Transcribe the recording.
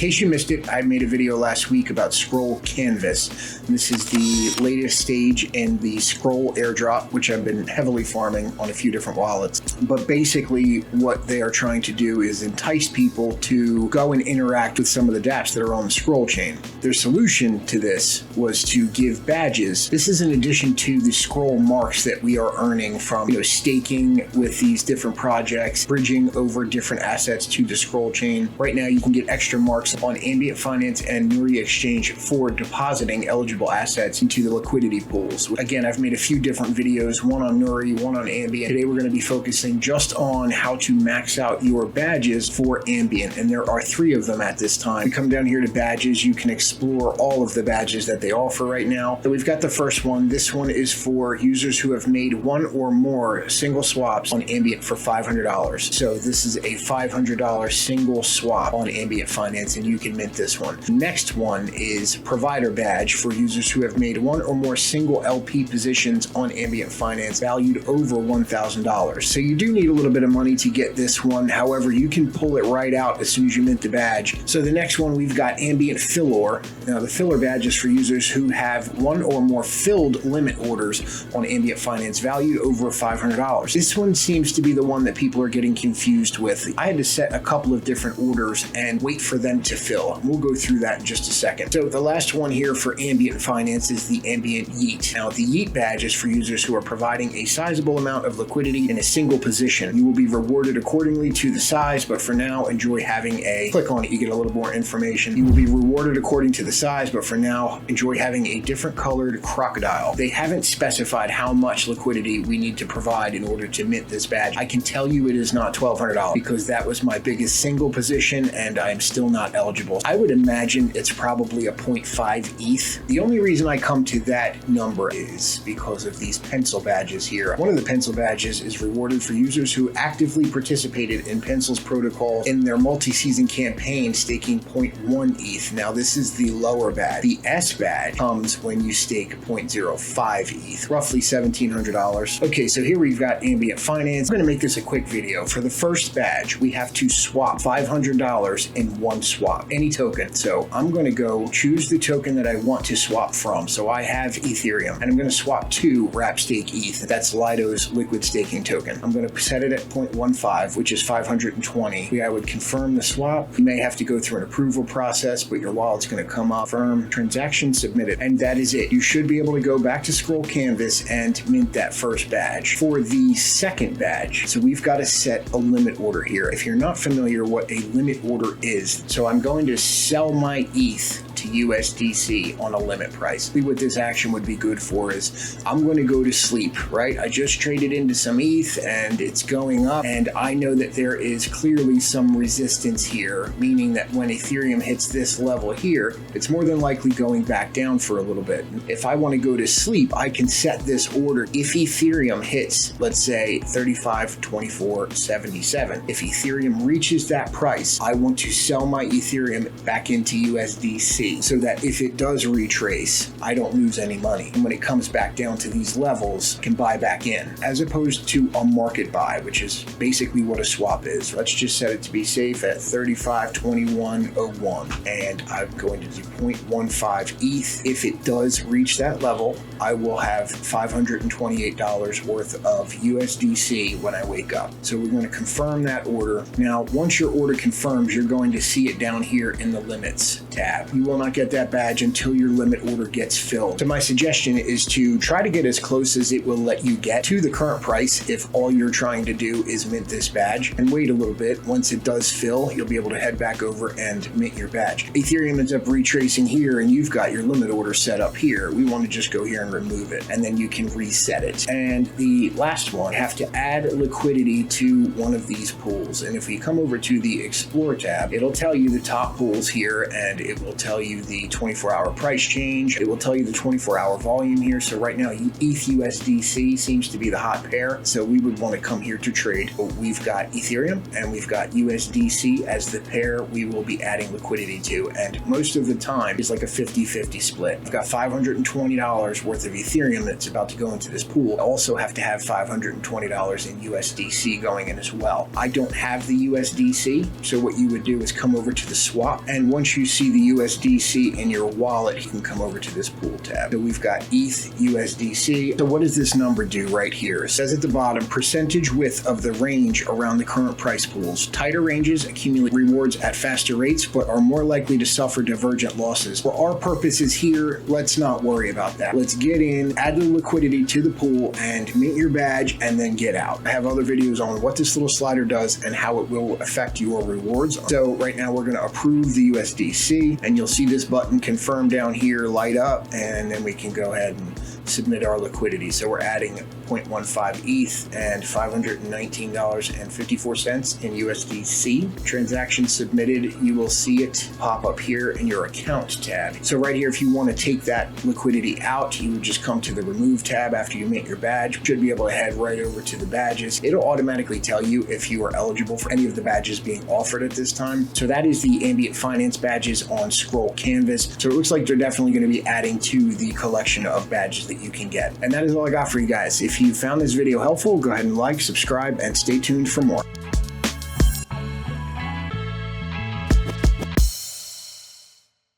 case you missed it, I made a video last week about Scroll Canvas. This is the latest stage in the Scroll Airdrop, which I've been heavily farming on a few different wallets. But basically what they are trying to do is entice people to go and interact with some of the dApps that are on the Scroll chain. Their solution to this was to give badges. This is in addition to the Scroll marks that we are earning from staking with these different projects, bridging over different assets to the Scroll chain. Right now you can get extra marks on Ambient Finance and Nuri Exchange for depositing eligible assets into the liquidity pools. Again, I've made a few different videos, one on Nuri, one on Ambient. Today we're going to be focusing just on how to max out your badges for Ambient, and there are 3 of them at this time. You come down here to badges, you can explore all of the badges that they offer right now. So we've got the first one. This one is for users who have made 1 or more single swaps on Ambient for $500. So this is a $500 single swap on Ambient Finance, and you can mint this one. The next one is provider badge for users who have made 1 or more single LP positions on Ambient Finance valued over $1,000. So you do need a little bit of money to get this one. However, you can pull it right out as soon as you mint the badge. So the next one, we've got Ambient Filler. Now the filler badge is for users who have 1 or more filled limit orders on Ambient Finance valued over $500. This one seems to be the one that people are getting confused with. I had to set a couple of different orders and wait for them to fill. We'll go through that in just a second. So the last one here for Ambient Finance is the Ambient Yeet. Now the Yeet badge is for users who are providing a sizable amount of liquidity in a single position. You will be rewarded accordingly to the size, but for now, enjoy having click on it, you get a little more information. You will be rewarded according to the size, but for now, enjoy having a different colored crocodile. They haven't specified how much liquidity we need to provide in order to mint this badge. I can tell you it is not $1,200 because that was my biggest single position and I'm still not eligible. I would imagine it's probably a 0.5 ETH. The only reason I come to that number is because of these pencil badges here. One of the pencil badges is rewarded for users who actively participated in Pencil's protocol in their multi-season campaign, staking 0.1 ETH. Now this is the lower badge. The S badge comes when you stake 0.05 ETH, roughly $1,700. Okay, so here we've got Ambient Finance. I'm going to make this a quick video. For the first badge, we have to swap $500 in one swap, any token. So I'm going to go choose the token that I want to swap from. So I have Ethereum, and I'm going to swap to Wrap Stake ETH. That's Lido's liquid staking token. I'm going to set it at 0.15, which is 520. I would confirm the swap. You may have to go through an approval process, but your wallet's going to come up. Firm transaction submitted, and that is it. You should be able to go back to Scroll Canvas and mint that first badge. For the second badge, so we've got to set a limit order here. If you're not familiar what a limit order is, so I'm going to sell my ETH to USDC on a limit price. What this action would be good for is I'm going to go to sleep, right? I just traded into some ETH and it's going up, and I know that there is clearly some resistance here, meaning that when Ethereum hits this level here, it's more than likely going back down for a little bit. If I want to go to sleep, I can set this order. If Ethereum hits, let's say 35.2477, if Ethereum reaches that price, I want to sell my Ethereum back into USDC so that if it does retrace, I don't lose any money. And when it comes back down to these levels, I can buy back in, as opposed to a market buy, which is basically what a swap is. Let's just set it to be safe at 35.2101, and I'm going to do 0.15 ETH. If it does reach that level, I will have $528 worth of USDC when I wake up. So we're going to confirm that order. Now, once your order confirms, you're going to see it down here in the limits tab. You will not get that badge until your limit order gets filled. So my suggestion is to try to get as close as it will let you get to the current price if all you're trying to do is mint this badge, and wait a little bit. Once it does fill, you'll be able to head back over and mint your badge. Ethereum ends up retracing here and you've got your limit order set up here. We want to just go here and remove it, and then you can reset it. And the last one, you have to add liquidity to one of these pools. And if we come over to the Explore tab, it'll tell you the top pools here, and it will tell you the 24-hour price change. It will tell you the 24-hour volume here. So right now, ETH USDC seems to be the hot pair. So we would want to come here to trade. But we've got Ethereum and we've got USDC as the pair we will be adding liquidity to. And most of the time, it's like a 50-50 split. I've got $520 worth worth of Ethereum that's about to go into this pool. I also have to have $520 in USDC going in as well. I don't have the USDC, so what you would do is come over to the swap, and once you see the USDC in your wallet, you can come over to this pool tab. So we've got ETH USDC. So what does this number do right here? It says at the bottom, percentage width of the range around the current price pools. Tighter ranges accumulate rewards at faster rates, but are more likely to suffer divergent losses. For our purposes here, let's not worry about that. Let's get in, add the liquidity to the pool, and mint your badge, and then get out. I have other videos on what this little slider does and how it will affect your rewards. So right now we're going to approve the USDC, and you'll see this button confirm down here light up, and then we can go ahead and submit our liquidity. So we're adding 0.15 ETH and $519.54 in USDC. Transaction submitted. You will see it pop up here in your account tab. So right here, if you want to take that liquidity out, you would just come to the remove tab after you mint your badge. You should be able to head right over to the badges. It'll automatically tell you if you are eligible for any of the badges being offered at this time. So that is the Ambient Finance badges on Scroll Canvas. So it looks like they're definitely going to be adding to the collection of badges that you can get. And that is all I got for you guys. If you found this video helpful, go ahead and like, subscribe, and stay tuned for more.